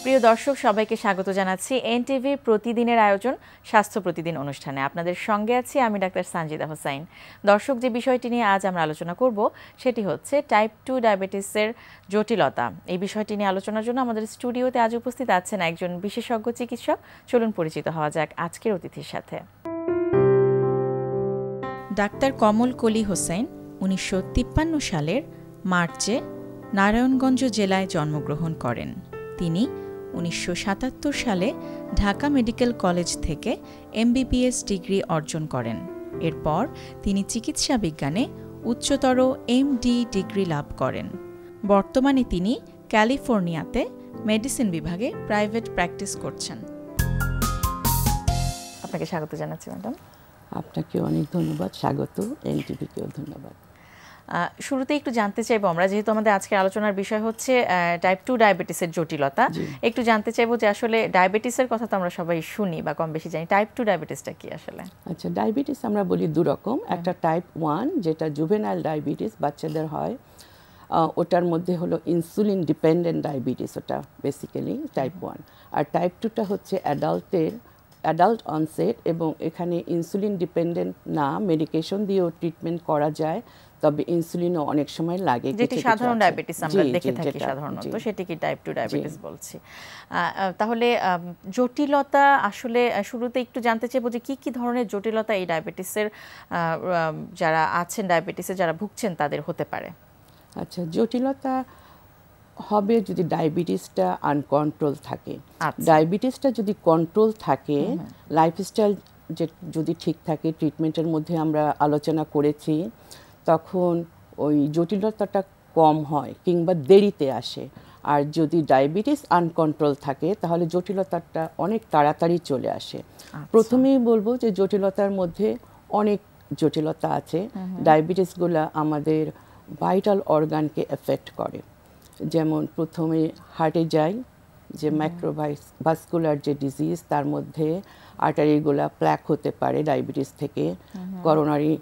প্রিয় দর্শক সবাইকে স্বাগত জানাচ্ছি এনটিভির প্রতিদিনের আয়োজন স্বাস্থ্য প্রতিদিন অনুষ্ঠানে। আপনাদের সঙ্গে আছি আমি ডাক্তার সানজিদা হোসাইন। দর্শক, যে বিষয়টি নিয়ে আজ আমরা আলোচনা করব সেটি হচ্ছে টাইপ 2 ডায়াবেটিসের জটিলতা। এই বিষয়টি নিয়ে আলোচনার জন্য আমাদের স্টুডিওতে আজ উপস্থিত আছেন একজন বিশেষজ্ঞ চিকিৎসক। চলুন পরিচিত হওয়া যাক আজকের অতিথির সাথে। ডাক্তার কমল কলি হোসেন 1953 সালের মার্চে নারায়ণগঞ্জ জেলায় জন্মগ্রহণ করেন। তিনি 1977 সালে ঢাকা মেডিকেল কলেজ থেকে এমবিবিএস ডিগ্রি অর্জন করেন। এরপর তিনি চিকিৎসা বিজ্ঞানে উচ্চতর এমডি ডিগ্রি লাভ করেন। বর্তমানে তিনি ক্যালিফোর্নিয়াতে মেডিসিন বিভাগে প্রাইভেট প্র্যাকটিস করছেন। আপনাকে স্বাগত জানাচ্ছি ম্যাডাম। আপনাকে অনেক ধন্যবাদ, স্বাগত। এনটিভিকেও ধন্যবাদ। শুরুতে একটু জানতে চাইবো আমরা, যেহেতু আমাদের আজকের আলোচনার বিষয় হচ্ছে টাইপ 2 ডায়াবেটিসের জটিলতা, একটু জানতে চাইবো যে আসলে ডায়াবেটিসের কথা তো আমরা সবাই শুনি বা কম বেশি জানি, টাইপ 2 ডায়াবেটিসটা কি আসলে? আচ্ছা, ডায়াবেটিস আমরা বলি দু রকম। একটা টাইপ 1 যেটা জুভেনাইল ডায়াবেটিস, বাচ্চাদের হয়, ওটার মধ্যে হলো ইনসুলিন ডিপেন্ডেন্ট ডায়াবেটিস, ওটা বেসিক্যালি টাইপ 1। আর টাইপ 2টা হচ্ছে অ্যাডাল্ট অনসেট, এবং এখানে ইনসুলিন ডিপেন্ডেন্ট না, মেডিকেশন দিয়েও ট্রিটমেন্ট করা যায়, তবে ইনসুলিনও অনেক সময় লাগে। যেটি সাধারণ ডায়াবেটিস আমরা দেখে থাকি সাধারণত, সেটি কি টাইপ 2 ডায়াবেটিস বলছি। তাহলে জটিলতা আসলে শুরুতে একটু জানতে চাইবো যে কি কি ধরনের জটিলতা এই ডায়াবেটিসের যারা আছেন, ডায়াবেটিসে যারা ভুগছেন তাদের হতে পারে? আচ্ছা, জটিলতা হবে যদি ডায়াবেটিসটা আনকন্ট্রোল থাকে। ডায়াবেটিসটা যদি কন্ট্রোল থাকে, লাইফস্টাইল যদি ঠিক থাকে, ট্রিটমেন্টের মধ্যে আমরা আলোচনা করেছি, তখন ওই জটিলতাটা কম হয় কিংবা দেরিতে আসে। আর যদি ডায়াবেটিস আনকন্ট্রোল থাকে তাহলে জটিলতাটা অনেক তাড়াতাড়ি চলে আসে। প্রথমেই বলবো যে জটিলতার মধ্যে অনেক জটিলতা আছে। ডায়াবেটিসগুলো আমাদের ভাইটাল অর্গানকে এফেক্ট করে। যেমন প্রথমে হার্টে যায়, যে ম্যাক্রোভাস্কুলার যে ডিজিজ, তার মধ্যে আর্টারিগুলা প্ল্যাক হতে পারে ডায়াবেটিস থেকে। করোনারি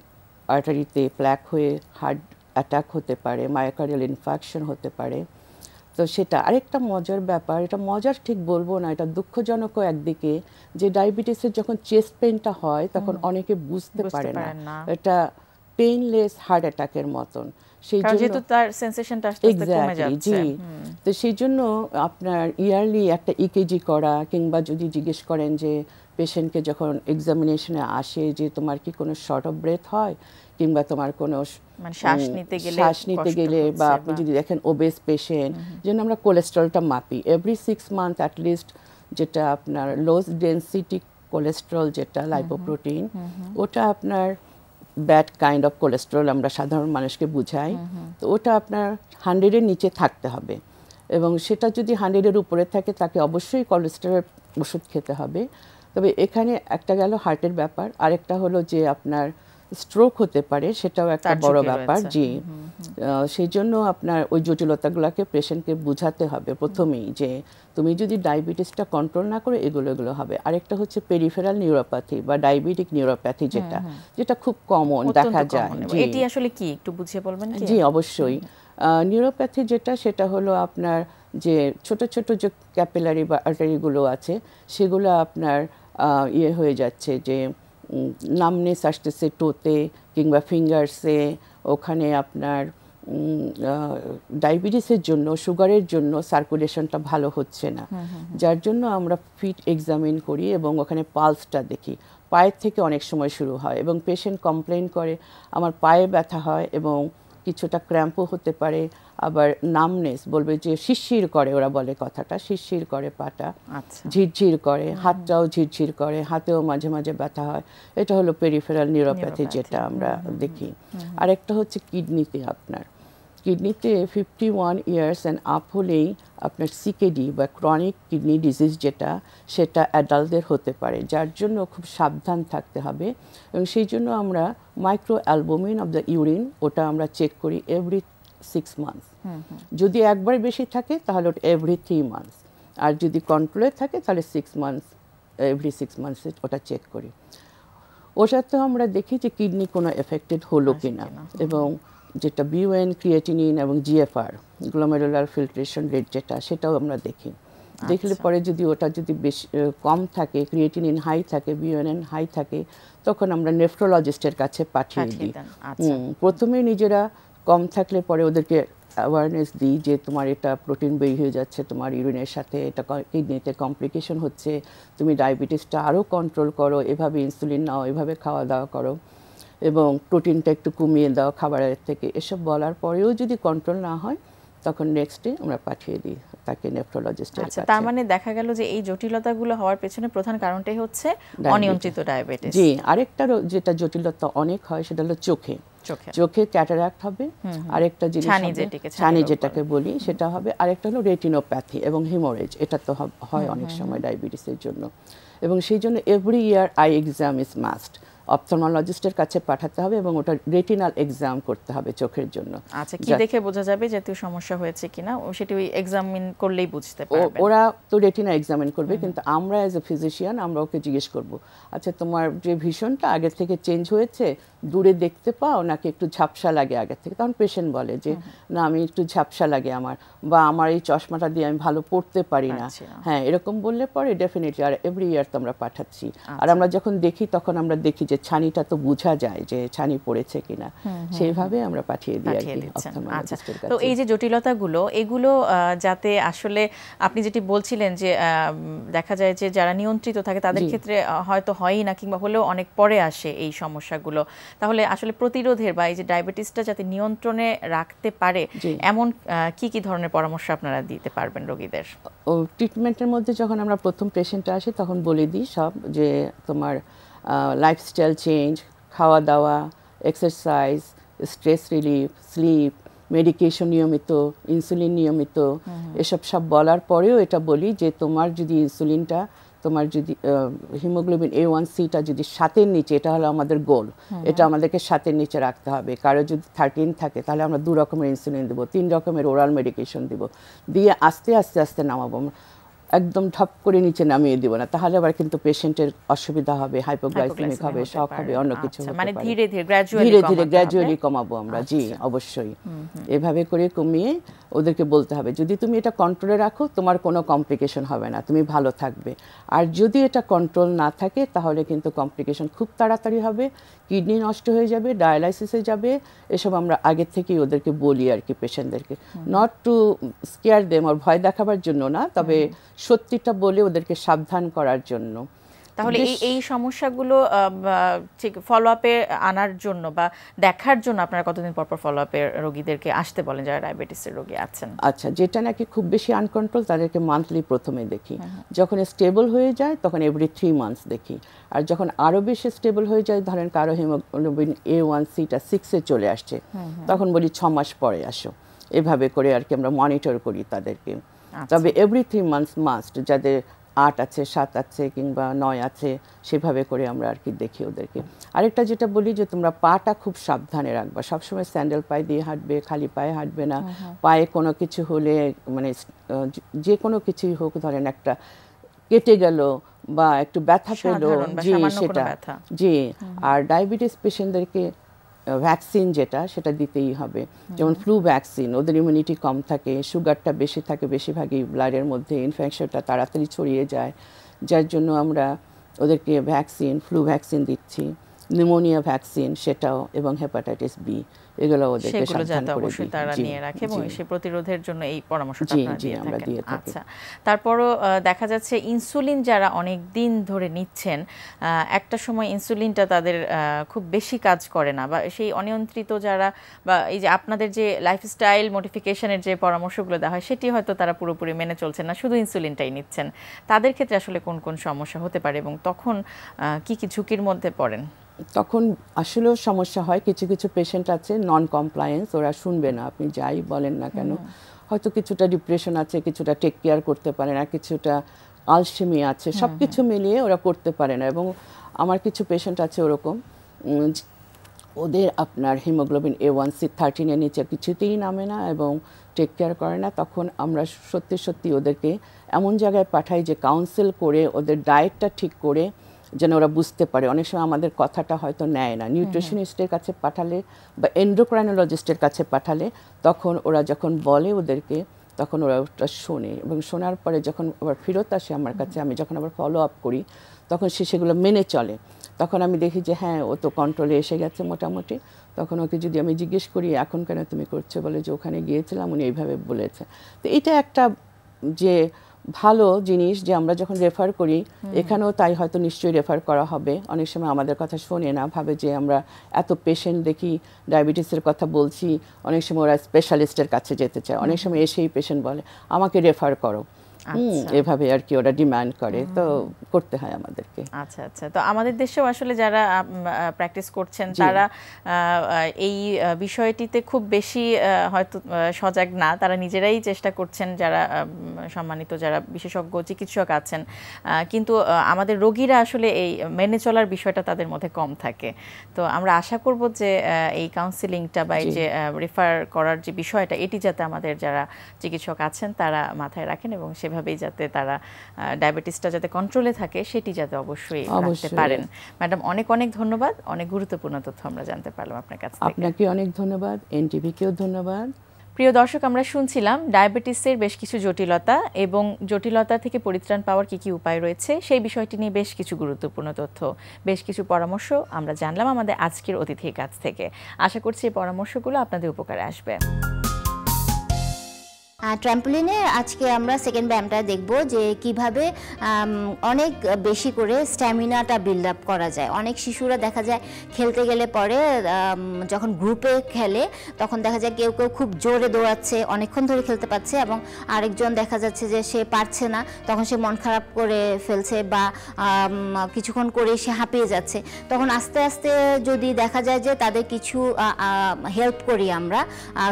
আর্টারিতে প্ল্যাক হয়ে হার্ট অ্যাটাক হতে পারে, মায়োকার্ডিয়াল ইনফার্কশন হতে পারে। তো সেটা আরেকটা মজার ব্যাপার, এটা মজার ঠিক বলবো না, এটা দুঃখজনকও একদিকে, যে ডায়াবেটিসের যখন চেস্ট পেইনটা হয় তখন অনেকে বুঝতে পারে না, এটা পেইনলেস হার্ট অ্যাটাকের মতন। সেই জন্য তার সেন্সেশনটা আস্তে আস্তে কমে যাচ্ছে। তো সেই জন্য আপনার ইয়ারলি একটা ইকেজি করা, কিংবা যদি জিজ্ঞেস করেন যে পেশেন্টকে যখন এক্সামিনেশনে আসে যে তোমার কি কোনো শর্ট অফ ব্রেথ হয়, কিংবা তোমার কোনো শ্বাস নিতে গেলে, বা আপনি যদি দেখেন ওবেস পেশেন্ট, যেন আমরা কোলেস্টেরলটা মাপি এভরি 6 মান্থ অ্যাটলিস্ট, যেটা আপনার লো ডেনসিটি কোলেস্টেরল, যেটা লাইপোপ্রোটিন, ওটা আপনার ব্যাড কাইন্ড অফ কোলেস্টেরল আমরা সাধারণ মানুষকে বুঝাই। তো ওটা আপনার 100-এর নিচে থাকতে হবে, এবং সেটা যদি 100-এর উপরে থাকে তাকে অবশ্যই কোলেস্টেরলের ওষুধ খেতে হবে। তবে এখানে একটা গেল হার্টের ব্যাপার, আরেকটা হলো যে আপনার স্ট্রোক হতে পারে, সেটাও একটা বড় ব্যাপার। জি, সেই জন্য আপনার ওই জটিলতাগুলোকে পেশেন্টকে বুঝাতে হবে প্রথমেই, যে তুমি যদি ডায়াবেটিসটা কন্ট্রোল না করে এগুলো হবে। আরেকটা হচ্ছে পেরিফেরাল নিউরোপ্যাথি বা ডায়াবেটিক নিউরোপ্যাথি, যেটা খুব কমন দেখা যায়। এটি আসলে কি একটু বুঝিয়ে বলবেন কি? জি, অবশ্যই। নিউরোপ্যাথি যেটা, সেটা হলো আপনার যে ছোট ছোট যে ক্যাপিলারি বা আর্টারিগুলো আছে, সেগুলো আপনার ইয়ে হয়ে যাচ্ছে, যে নামনেস আসতেছে টোতে কিংবা ফিঙ্গার্সে, ওখানে আপনার ডায়াবেটিসের জন্য, সুগারের জন্য সার্কুলেশনটা ভালো হচ্ছে না, যার জন্য আমরা ফিট এক্সামিন করি এবং ওখানে পালসটা দেখি। পায়ের থেকে অনেক সময় শুরু হয়, এবং পেশেন্ট কমপ্লেন করে আমার পায়ে ব্যথা হয় এবং কিছুটা ক্র্যাম্পও হতে পারে, আবার নামনেস বলবে যে শিরশির করে, ওরা বলে কথাটা, শিরশির করে পাটা, ঝিরঝির করে, হাতটাও ঝিরঝির করে, হাতেও মাঝে মাঝে ব্যথা হয়। এটা হলো পেরিফেরাল নিউরোপ্যাথি যেটা আমরা দেখি। আরেকটা হচ্ছে কিডনিতে, আপনার কিডনিতে 51 ইয়ার্স অ্যান্ড আপ হলেই আপনার সিকেডি বা ক্রনিক কিডনি ডিজিজ যেটা, সেটা অ্যাডাল্টদের হতে পারে, যার জন্য খুব সাবধান থাকতে হবে। এবং সেই জন্য আমরা micro albumin of the urine, ওটা আমরা চেক করি এভরি 6 মান্থস। যদি একবার বেশি থাকে তাহলে ওটা এভরি 3 মান্থস, আর যদি কন্ট্রোলে থাকে তাহলে 6 মান্থস, এভরি 6 মান্থসে ওটা চেক করি। ওটাতেও আমরা দেখি যে কিডনি কোনো এফেক্টেড হলো কিনা, এবং যেটা বিউএন, ক্রিয়েটিনিন এবং জিএফআর, গ্লোমেরুলার ফিল্ট্রেশন রেট যেটা, সেটাও আমরা দেখি। দেখলে পরে যদি ওটা যদি বেশি কম থাকে, ক্রিয়েটিনিন হাই থাকে, বিওএনএন হাই থাকে, তখন আমরা নেফ্রোলজিস্টের কাছে পাঠিয়ে দিই। প্রথমে নিজেরা কম থাকলে পরে ওদেরকে অ্যাওয়ারনেস দিই যে তোমার এটা প্রোটিন বের হয়ে যাচ্ছে তোমার ইউরিনের সাথে, এটা কিডনিতে কমপ্লিকেশন হচ্ছে, তুমি ডায়াবেটিসটা আরও কন্ট্রোল করো, এভাবে ইনসুলিন নাও, এভাবে খাওয়া দাওয়া করো এবং প্রোটিনটা একটু কমিয়ে দাও খাবারের থেকে। এসব বলার পরেও যদি কন্ট্রোল না হয় তখন নেক্সট ডে আমরা পাঠিয়ে দিই তাকে নেফ্রোলজিস্টের কাছে। তার মানে দেখা গেল যে এই জটিলতাগুলো হওয়ার পেছনে প্রধান কারণটাই হচ্ছে অনিয়ন্ত্রিত ডায়াবেটিস। জি, আরেকটা যেটা জটিলতা অনেক হয় সেটা হলো চোখে ক্যাটারাক্ট হবে, আরেকটা জিনিস ছানি যেটাকে বলি সেটা হবে, আরেকটা হলো রেটিনোপ্যাথি এবং হিমোরেজ। এটা তো হয় অনেক সময় ডায়াবেটিসের জন্য, এবং সেই জন্য every year eye exam is must. অপথলমোলজিস্টের কাছে পাঠাতে হবে এবং ওটা রেটিনাল এক্সাম করতে হবে চোখের জন্য। আচ্ছা, কি দেখে বোঝা যাবে জাতীয় সমস্যা হয়েছে কিনা? সেটা ওই এক্সামিন করলেই বুঝতে পারবে। ওরা তো রেটিনা এক্সামিন করবে, কিন্তু আমরা অ্যাজ এ ফিজিশিয়ান আমরা ওকে জিজ্ঞেস করব, আচ্ছা তোমার যে ভিশনটা আগে থেকে চেঞ্জ হয়েছে, দূরে দেখতে পাও নাকি একটু ঝাপসা লাগে আগে থেকে? তখন পেশেন্ট বলে যে না আমি একটু ঝাপসা লাগে আমার, বা আমার এই চশমাটা দিয়ে আমি ভালো পড়তে পারি না। হ্যাঁ, এরকম বললে পরে ডেফিনেটলি আর এভরি ইয়ার তো আমরা পাঠাচ্ছি। আর আমরা যখন দেখি তখন আমরা দেখি যে ছানিটা তো বোঝা যায় যে ছানি পড়েছে কিনা, সেইভাবে আমরা পাঠিয়ে দিই আর কি অপথলমোলজিস্টের কাছে। তো এই যে জটিলতাগুলো, এগুলো যাতে আসলে আপনি যেটি বলছিলেন যে দেখা যায় যে যারা নিয়ন্ত্রিত থাকে তাদের ক্ষেত্রে হয়তো হয়ই না, কিংবা হলেও অনেক পরে আসে এই সমস্যাগুলো, তাহলে আসলে প্রতিরোধের বা এই যে ডায়াবেটিসটা যাতে নিয়ন্ত্রণে রাখতে পারে এমন কি কি ধরনের পরামর্শ আপনারা দিতে পারবেন রোগীদের? ট্রিটমেন্টের মধ্যে যখন আমরা প্রথম পেশেন্টে আসি তখন বলে দিই সব, যে তোমার লাইফস্টাইল চেঞ্জ, খাওয়া দাওয়া, exercise, stress relief, sleep, medication নিয়মিত, ইনসুলিন নিয়মিত, এসব সব বলার পরেও এটা বলি যে তোমার যদি ইনসুলিনটা, তোমার যদি হিমোগ্লোবিন A1Cটা যদি 7-এর নিচে, এটা হলো আমাদের গোল, এটা আমাদেরকে 7-এর নিচে রাখতে হবে। কারো যদি 13 থাকে তাহলে আমরা 2 রকমের ইনসুলিন দেবো, 3 রকমের ওরাল মেডিকেশন দিব, দিয়ে আস্তে আস্তে আস্তে নামাবো, একদম ঠপ করে নিচে নামিয়ে দিব না, তাহলে আবার কিন্তু পেশেন্টের অসুবিধা হবে, হাইপোগ্লাইসেমিক হবে, শক হবে, অন্য কিছু হবে। মানে ধীরে ধীরে গ্র্যাজুয়ালি কমাবো আমরা। জি, অবশ্যই এভাবে করে কমিয়ে ওদেরকে বলতে হবে যদি তুমি এটা কন্ট্রোলে রাখো তোমার কোনো কমপ্লিকেশন হবে না, তুমি ভালো থাকবে। আর যদি এটা কন্ট্রোল না থাকে তাহলে কিন্তু কমপ্লিকেশন খুব তাড়াতাড়ি হবে, কিডনি নষ্ট হয়ে যাবে, ডায়ালাইসিসে যাবে। এসব আমরা আগে থেকেই ওদেরকে বলি আর কি পেশেন্টদেরকে, নট টু স্কেয়ার দেম, আর ভয় দেখাবার জন্য না, তবে সত্যিটা বলে ওদেরকে সাবধান করার জন্য। তাহলে এই সমস্যাগুলো ঠিক ফলো আপে আনার জন্য বা দেখার জন্য আপনারা কতদিন পর পর ফলো আপে রোগীদেরকে আসতে বলেন যারা ডায়াবেটিসের রোগী আছেন? আচ্ছা, যেটা নাকি খুব বেশি আনকন্ট্রোল তাদেরকে মান্থলি প্রথমে দেখি, যখন স্টেবল হয়ে যায় তখন এভরি 3 মান্থস দেখি, আর যখন আরও বেশি স্টেবল হয়ে যায়, ধরেন কারো হিমোগ্লোবিন A1Cটা 6-এ চলে আসছে, তখন বলি 6 মাস পরে আসো। এভাবে করে আর কি আমরা মনিটর করি তাদেরকে। তবে এভরি 3 মান্থস মাস্ট, যাদের 8 আছে, 7 আছে কিংবা 9 আছে, সেভাবে করে আমরা আর কি দেখি ওদেরকে। আরেকটা যেটা বলি যে তোমরা পাটা খুব সাবধানে রাখবা, সবসময় স্যান্ডেল পায়ে দিয়ে হাঁটবে, খালি পায়ে হাঁটবে না। পায়ে কোনো কিছু হলে, মানে যে কোনো কিছুই হোক, ধরেন একটা কেটে গেল বা একটু ব্যথা পেলো, জি সেটা, জি। আর ডায়াবেটিস পেশেন্টদেরকে ভ্যাকসিন যেটা, সেটা দিতেই হবে, যেমন ফ্লু ভ্যাকসিন, ওদের ইমিউনিটি কম থাকে, সুগারটা বেশি থাকে, বেশিরভাগই ব্লাডের মধ্যে, ইনফেকশনটা তাড়াতাড়ি ছড়িয়ে যায়, যার জন্য আমরা ওদেরকে ভ্যাকসিন, ফ্লু ভ্যাকসিন দিচ্ছি, নিউমোনিয়া ভ্যাকসিন সেটাও, এবং হেপাটাইটিস বি, এগুলো ওদেরকে সাবধান করে অবশ্যই তারা নিয়ে রাখে এবং সেই প্রতিরোধের জন্য এই পরামর্শটা আপনারা দিয়ে থাকেন। আচ্ছা, তারপরও দেখা যাচ্ছে ইনসুলিন যারা অনেক দিন ধরে নিচ্ছেন, একটা সময় ইনসুলিনটা তাদের খুব বেশি কাজ করে না, বা সেই অনিয়ন্ত্রিত যারা, বা এই যে আপনাদের যে লাইফস্টাইল মডিফিকেশনের যে পরামর্শগুলো দেওয়া হয় সেটি হয়তো তারা পুরোপুরি মেনে চলছেন না, শুধু ইনসুলিনটাই নিচ্ছেন, তাদের ক্ষেত্রে আসলে কোন কোন সমস্যা হতে পারে এবং তখন কি কি ঝুঁকির মধ্যে পড়েন? তখন আসলেও সমস্যা হয়। কিছু কিছু পেশেন্ট আছে নন কমপ্লায়েন্স, ওরা শুনবে না, আপনি যাই বলেন না কেন। হয়তো কিছুটা ডিপ্রেশন আছে, কিছুটা টেক কেয়ার করতে পারে না, কিছুটা আলসেমি আছে, সব কিছু মিলিয়ে ওরা করতে পারে না। এবং আমার কিছু পেশেন্ট আছে ওরকম, ওদের আপনার হিমোগ্লোবিন A1C 13-এর নিচে কিছুতেই নামে না এবং টেক কেয়ার করে না। তখন আমরা সত্যি সত্যি ওদেরকে এমন জায়গায় পাঠাই যে কাউন্সেল করে ওদের ডায়েটটা ঠিক করে, যেন ওরা বুঝতে পারে। অনেক সময় আমাদের কথাটা হয়তো নেয় না, নিউট্রিশনিস্টের কাছে পাঠালে বা এন্ডোক্রাইনোলজিস্টের কাছে পাঠালে তখন ওরা যখন বলে ওদেরকে তখন ওরা ওটা শোনে এবং শোনার পরে যখন আবার ফেরত আসে আমার কাছে, আমি যখন আবার ফলো আপ করি তখন সে সেগুলো মেনে চলে। তখন আমি দেখি যে হ্যাঁ ও তো কন্ট্রোলে এসে গেছে মোটামুটি। তখন ওকে যদি আমি জিজ্ঞেস করি এখন কেন তুমি করছো, বলে যে ওখানে গিয়েছিলাম উনি এইভাবে বলেছে। তো এটা একটা যে ভালো জিনিস যে আমরা যখন রেফার করি এখানেও তাই হয়তো নিশ্চয়ই রেফার করা হবে। অনেক সময় আমাদের কথা শোনে না, ভাবে যে আমরা এত পেশেন্ট দেখি ডায়াবেটিসের কথা বলছি, অনেক সময় ওরা স্পেশালিস্টের কাছে যেতে চায়, অনেক সময় এসেই পেশেন্ট বলে আমাকে রেফার করো, এভাবে আর কি ওরা ডিমান্ড করে, তো করতে হয় আমাদেরকে। আচ্ছা আচ্ছা, তো আমাদের দেশেও আসলে যারা প্র্যাকটিস করছেন তারা এই বিষয়টিতে খুব বেশি হয়তো সজাগ না, তারা নিজেরাই চেষ্টা করছেন, যারা সম্মানিত যারা বিশেষজ্ঞ চিকিৎসক আছেন, কিন্তু আমাদের রোগীরা আসলে এই মেনে চলার বিষয়টা তাদের মধ্যে কম থাকে। তো আমরা আশা করব যে এই কাউন্সিলিংটা বা এই যে রেফার করার যে বিষয়টা, এটি যাতে আমাদের যারা চিকিৎসক আছেন তারা মাথায় রাখেন এবং সেভাবেই যাতে তারা ডায়াবেটিসটা যাতে কন্ট্রোলে থাকে সেটি যাতে অবশ্যই রাখতে পারেন। ম্যাডাম অনেক অনেক ধন্যবাদ, অনেক গুরুত্বপূর্ণ তথ্য আমরা জানতে পারলাম আপনার কাছ থেকে। আপনাকে অনেক ধন্যবাদ, এনটিভিকেও ধন্যবাদ। প্রিয় দর্শক, আমরা শুনছিলাম ডায়াবেটিসের বেশ কিছু জটিলতা এবং জটিলতা থেকে পরিত্রাণ পাওয়ার কি কি উপায় রয়েছে সেই বিষয়টি নিয়ে বেশ কিছু গুরুত্বপূর্ণ তথ্য, বেশ কিছু পরামর্শ আমরা জানলাম আমাদের আজকের অতিথির কাছ থেকে। আশা করছি এই পরামর্শগুলো আপনাদের উপকারে আসবে। ট্র্যাম্পোলিনে আজকে আমরা সেকেন্ড ব্যায়ামটা দেখব যে কিভাবে অনেক বেশি করে স্ট্যামিনাটা বিল্ড আপ করা যায়। অনেক শিশুরা দেখা যায় খেলতে গেলে পরে যখন গ্রুপে খেলে তখন দেখা যায় কেউ কেউ খুব জোরে দৌড়াচ্ছে, অনেকক্ষণ ধরে খেলতে পারছে, এবং আরেকজন দেখা যাচ্ছে যে সে পারছে না, তখন সে মন খারাপ করে ফেলছে বা কিছুক্ষণ করে সে হাঁপিয়ে যাচ্ছে। তখন আস্তে আস্তে যদি দেখা যায় যে তাদের কিছু হেল্প করি আমরা,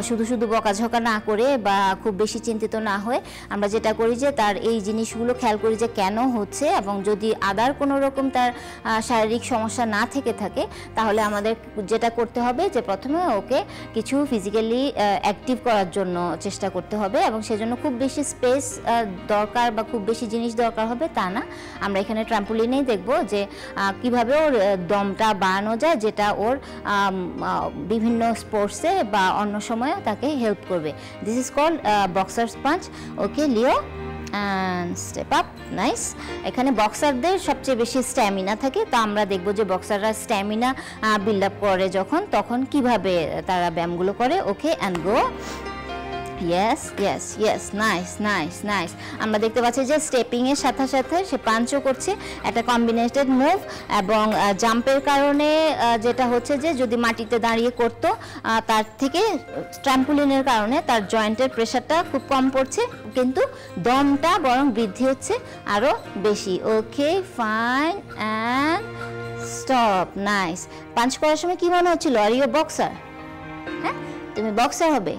শুধু শুধু বকাঝকা না করে বা খুব বেশি চিন্তিত না হয়ে আমরা যেটা করি যে তার এই জিনিসগুলো খেয়াল করি যে কেন হচ্ছে, এবং যদি আদার কোনো রকম তার শারীরিক সমস্যা না থেকে থাকে তাহলে আমাদের যেটা করতে হবে যে প্রথমে ওকে কিছু ফিজিক্যালি অ্যাক্টিভ করার জন্য চেষ্টা করতে হবে, এবং সেজন্য খুব বেশি স্পেস দরকার বা খুব বেশি জিনিস দরকার হবে তা না। আমরা এখানে ট্রাম্পোলিনেই দেখব যে কিভাবে ওর দমটা বাড়ানো যায়, যেটা ওর বিভিন্ন স্পোর্টসে বা অন্য সময়ে তাকে হেল্প করবে। This is called boxer's punch. Okay Leo, and step up, nice. এখানে বক্সারদের সবচেয়ে বেশি স্ট্যামিনা থাকে, তো আমরা দেখব যে বক্সাররা স্ট্যামিনা বিল্ড আপ করে যখন, তখন কিভাবে তারা ব্যায়ামগুলো করে। Okay, and go, yes yes yes, nice nice nice. আমরা দেখতে পাচ্ছি যে স্টেপিংয়ের সাথে সাথে সে পাঞ্চও করছে, একটা কম্বিনেটেড মুভ, এবং জাম্পের কারণে যেটা হচ্ছে যে যদি মাটিতে দাঁড়িয়ে করতো তার থেকে ট্র্যাম্পোলিনের কারণে তার জয়েন্টের প্রেশারটা খুব কম পড়ছে, কিন্তু দমটা বরং বৃদ্ধি হচ্ছে আরও বেশি। Okay, fine, and stop, nice. Punch করার সময় কি মনে হচ্ছিল? Are you boxer? হ্যাঁ, তুমি বক্সার হবে।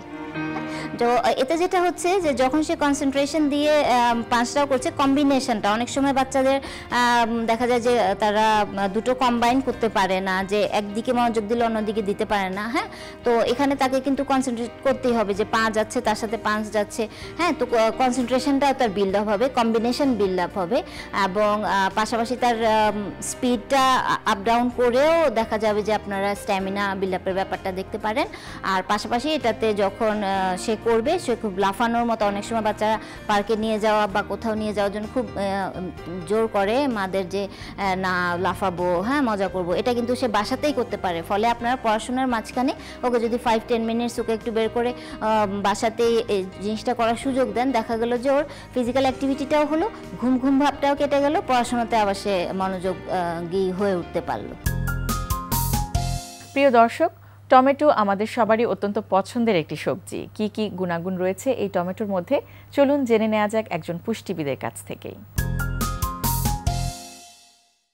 তো এতে যেটা হচ্ছে যে যখন সে কনসেন্ট্রেশন দিয়ে পাঁচটাও করছে, কম্বিনেশনটা অনেক সময় বাচ্চাদের দেখা যায় যে তারা দুটো কম্বাইন করতে পারে না, যে একদিকে মনোযোগ দিলে অন্যদিকে দিতে পারে না। হ্যাঁ, তো এখানে তাকে কিন্তু কনসেন্ট্রেট করতেই হবে যে পা যাচ্ছে তার সাথে পাঁচ যাচ্ছে। হ্যাঁ, তো কনসেন্ট্রেশনটা তার বিল্ড আপ হবে, কম্বিনেশন বিল্ড আপ হবে, এবং পাশাপাশি তার স্পিডটা আপ ডাউন করেও দেখা যাবে যে আপনারা স্ট্যামিনা বিল্ড আপের ব্যাপারটা দেখতে পারেন। আর পাশাপাশি এটাতে যখন সে করবে, সে খুব লাফানোর মতো, অনেক সময় বাচ্চারা পার্কে নিয়ে যাওয়া বা কোথাও নিয়ে যাওয়ার জন্য খুব জোর করে মাদের যে না লাফাবো, হ্যাঁ মজা করব, এটা কিন্তু সে বাসাতেই করতে পারে। ফলে আপনারা পড়াশোনার মাঝখানে ওকে যদি 5-10 মিনিটস ওকে একটু বের করে বাসাতেই এই জিনিসটা করার সুযোগ দেন, দেখা গেল যে ওর ফিজিক্যাল অ্যাক্টিভিটিটাও হলো, ঘুম ঘুম ভাবটাও কেটে গেল, পড়াশোনাতে আবার সে মনোযোগী হয়ে উঠতে পারলো। প্রিয় দর্শক, টমেটো আমাদের সবারই অত্যন্ত পছন্দের একটি সবজি। কি কি গুণাগুণ রয়েছে এই টমেটোর মধ্যে, চলুন জেনে নেওয়া যাক একজন পুষ্টিবিদের কাছ থেকেই।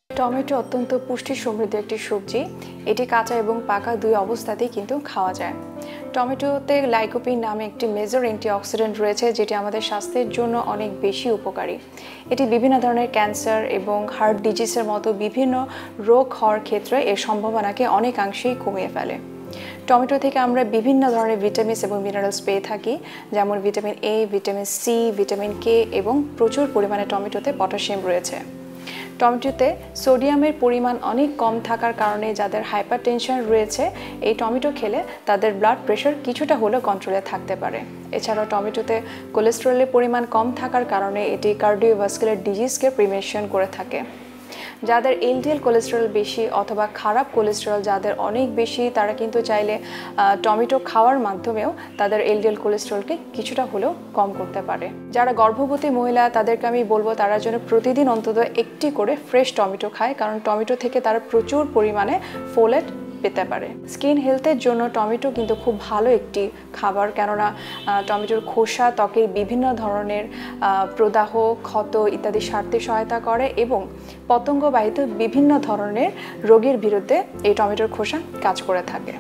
টমেটো অত্যন্ত পুষ্টি সমৃদ্ধ একটি সবজি। এটি কাঁচা এবং পাকা দুই অবস্থাতেই কিন্তু খাওয়া যায়। টমেটোতে লাইকোপিন নামে একটি মেজর অ্যান্টিঅক্সিডেন্ট রয়েছে, যেটি আমাদের স্বাস্থ্যের জন্য অনেক বেশি উপকারী। এটি বিভিন্ন ধরনের ক্যান্সার এবং হার্ট ডিজিজের মতো বিভিন্ন রোগ হওয়ার ক্ষেত্রে এর সম্ভাবনাকে অনেকাংশেই কমিয়ে ফেলে। টমেটো থেকে আমরা বিভিন্ন ধরনের ভিটামিনস এবং মিনারেলস পেয়ে থাকি, যেমন vitamin A, vitamin C, vitamin K, এবং প্রচুর পরিমাণে টমেটোতে পটাশিয়াম রয়েছে। টমেটোতে সোডিয়ামের পরিমাণ অনেক কম থাকার কারণে যাদের হাইপারটেনশন রয়েছে এই টমেটো খেলে তাদের ব্লাড প্রেশার কিছুটা হলেও কন্ট্রোলে থাকতে পারে। এছাড়াও টমেটোতে কোলেস্টেরলের পরিমাণ কম থাকার কারণে এটি কার্ডিওভাস্কুলার ডিজিজকে প্রিভেনশন করে থাকে। যাদের এলডিএল কোলেস্টেরল বেশি অথবা খারাপ কোলেস্টেরল যাদের অনেক বেশি তারা কিন্তু চাইলে টমেটো খাওয়ার মাধ্যমেও তাদের এলডিএল কোলেস্টেরলকে কিছুটা হলেও কম করতে পারে। যারা গর্ভবতী মহিলা তাদেরকে আমি বলবো তারা যেন প্রতিদিন অন্তত একটি করে ফ্রেশ টমেটো খায়, কারণ টমেটো থেকে তারা প্রচুর পরিমাণে ফোলেট পেতে পারে। স্কিন হেলথের জন্য টমেটো কিন্তু খুব ভালো একটি খাবার, কেননা টমেটোর খোসা ত্বকের বিভিন্ন ধরনের প্রদাহ, ক্ষত ইত্যাদি সারতে সহায়তা করে এবং পতঙ্গবাহিত বিভিন্ন ধরনের রোগের বিরুদ্ধে এই টমেটোর খোসা কাজ করে থাকে।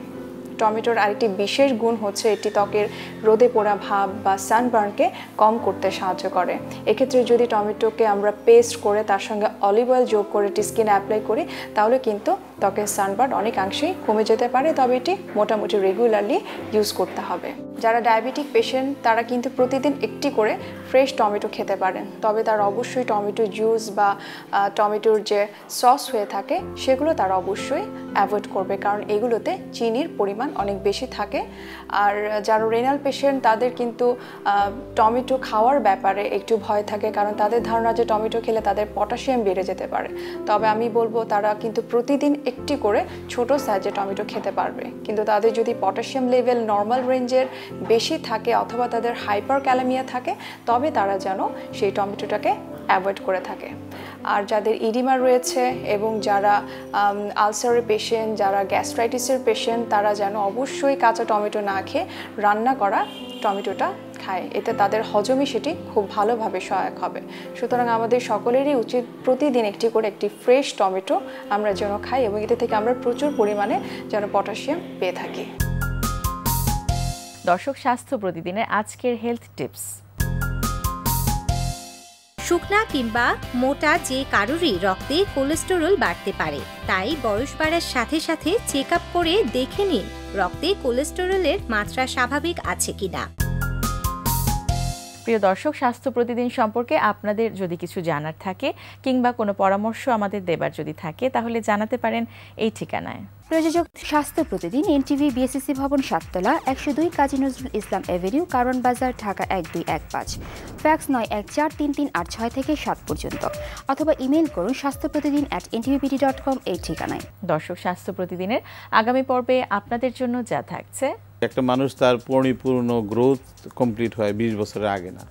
টমেটোর আরেকটি বিশেষ গুণ হচ্ছে এটি ত্বকের রোদে পোড়া ভাব বা সানবার্নকে কম করতে সাহায্য করে। এক্ষেত্রে যদি টমেটোকে আমরা পেস্ট করে তার সঙ্গে অলিভ অয়েল যোগ করে এটি স্কিনে অ্যাপ্লাই করি তাহলে কিন্তু ত্বকের সানবার্ন অনেকাংশেই কমে যেতে পারে, তবে এটি মোটামুটি রেগুলারলি ইউজ করতে হবে। যারা ডায়াবেটিক পেশেন্ট তারা কিন্তু প্রতিদিন একটি করে ফ্রেশ টমেটো খেতে পারেন, তবে তারা অবশ্যই টমেটো জুস বা টমেটোর যে সস হয়ে থাকে সেগুলো তারা অবশ্যই অ্যাভয়েড করবে, কারণ এগুলোতে চিনির পরিমাণ অনেক বেশি থাকে। আর যারা রেনাল পেশেন্ট তাদের কিন্তু টমেটো খাওয়ার ব্যাপারে একটু ভয় থাকে, কারণ তাদের ধারণা যে টমেটো খেলে তাদের পটাশিয়াম বেড়ে যেতে পারে। তবে আমি বলবো তারা কিন্তু প্রতিদিন একটি করে ছোট সাইজে টমেটো খেতে পারবে, কিন্তু তাদের যদি পটাশিয়াম লেভেল নর্মাল রেঞ্জের বেশি থাকে অথবা তাদের হাইপার ক্যালামিয়া থাকে তবে তারা যেন সেই টমেটোটাকে অ্যাভয়েড করে থাকে। আর যাদের ইডিমা রয়েছে এবং যারা আলসারের পেশেন্ট, যারা গ্যাস্ট্রাইটিসের পেশেন্ট তারা যেন অবশ্যই কাঁচা টমেটো না খেয়ে রান্না করা টমেটোটা খায়, এতে তাদের হজমে সেটি খুব ভালোভাবে সহায়ক হবে। সুতরাং আমাদের সকলেরই উচিত প্রতিদিন একটি করে একটি ফ্রেশ টমেটো আমরা যেন খাই এবং এতে থেকে আমরা প্রচুর পরিমাণে যেন পটাশিয়াম পেয়ে থাকি। দর্শক, স্বাস্থ্য প্রতিদিনের আজকের হেলথ টিপস। শুকনা কিংবা মোটা যে কারোরই রক্তে কোলেস্টেরল বাড়তে পারে, তাই বয়স বাড়ার সাথে সাথে চেক আপ করে দেখে নিন রক্তে কোলেস্টেরলের মাত্রা স্বাভাবিক আছে কিনা। প্রিয় দর্শক, স্বাস্থ্য প্রতিদিন সম্পর্কে আপনাদের যদি কিছু জানার থাকে কিংবা কোনো পরামর্শ আমাদের দেবার যদি থাকে তাহলে জানাতে পারেন এই ঠিকানায়। প্রযোজক স্বাস্থ্য প্রতিদিন, এনটিভি, বিএসসি ভবন, 7 তলা, 102 কাজী নজরুল ইসলাম এভিনিউ, কারণ বাজার, ঢাকা 1215। ফ্যাক্স 914338 থেকে 7 পর্যন্ত, অথবা ইমেল করুন স্বাস্থ্যপ্রতিদিন@ntvpd.com এই ঠিকানায়। দর্শক, স্বাস্থ্য প্রতিদিনের আগামী পর্বে আপনাদের জন্য যা থাকছে। একটা মানুষ তার পরিপূর্ণ গ্রোথ কমপ্লিট হয় 20 বছরের আগে না,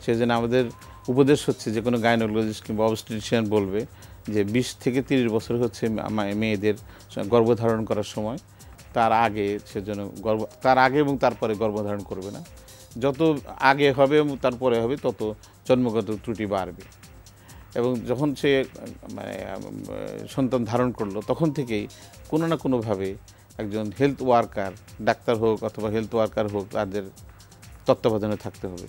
সেজন্য আমাদের উপদেশ হচ্ছে যে কোনো গাইনোকোলজিস্ট কিংবা অবস্টেট্রিশিয়ান বলবে যে 20 থেকে 30 বছর হচ্ছে মেয়েদের গর্ভধারণ করার সময়, তার আগে সেজন্য তার আগে এবং তারপরে গর্ভধারণ করবে না। যত আগে হবে এবং তারপরে হবে তত জন্মগত ত্রুটি বাড়বে, এবং যখন সে সন্তান ধারণ করলো তখন থেকেই কোনো না কোনোভাবে একজন হেলথ ওয়ার্কার, ডাক্তার হোক অথবা হেলথ ওয়ার্কার হোক, তাদের তত্ত্বাবধানে থাকতে হবে।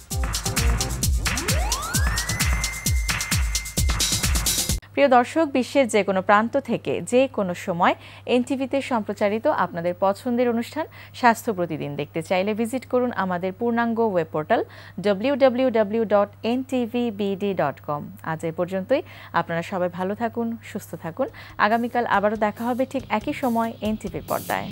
প্রিয় দর্শক, বিশ্বের যে কোনো প্রান্ত থেকে যে কোনো সময় এনটিভিতে সম্প্রচারিত আপনাদের পছন্দের অনুষ্ঠান স্বাস্থ্য প্রতিদিন দেখতে চাইলে ভিজিট করুন আমাদের পূর্ণাঙ্গ ওয়েব পোর্টাল www.ntvbd.com। আজ এ পর্যন্তই। আপনারা সবাই ভালো থাকুন, সুস্থ থাকুন। আগামীকাল আবারও দেখা হবে ঠিক একই সময় এনটিভির পর্দায়।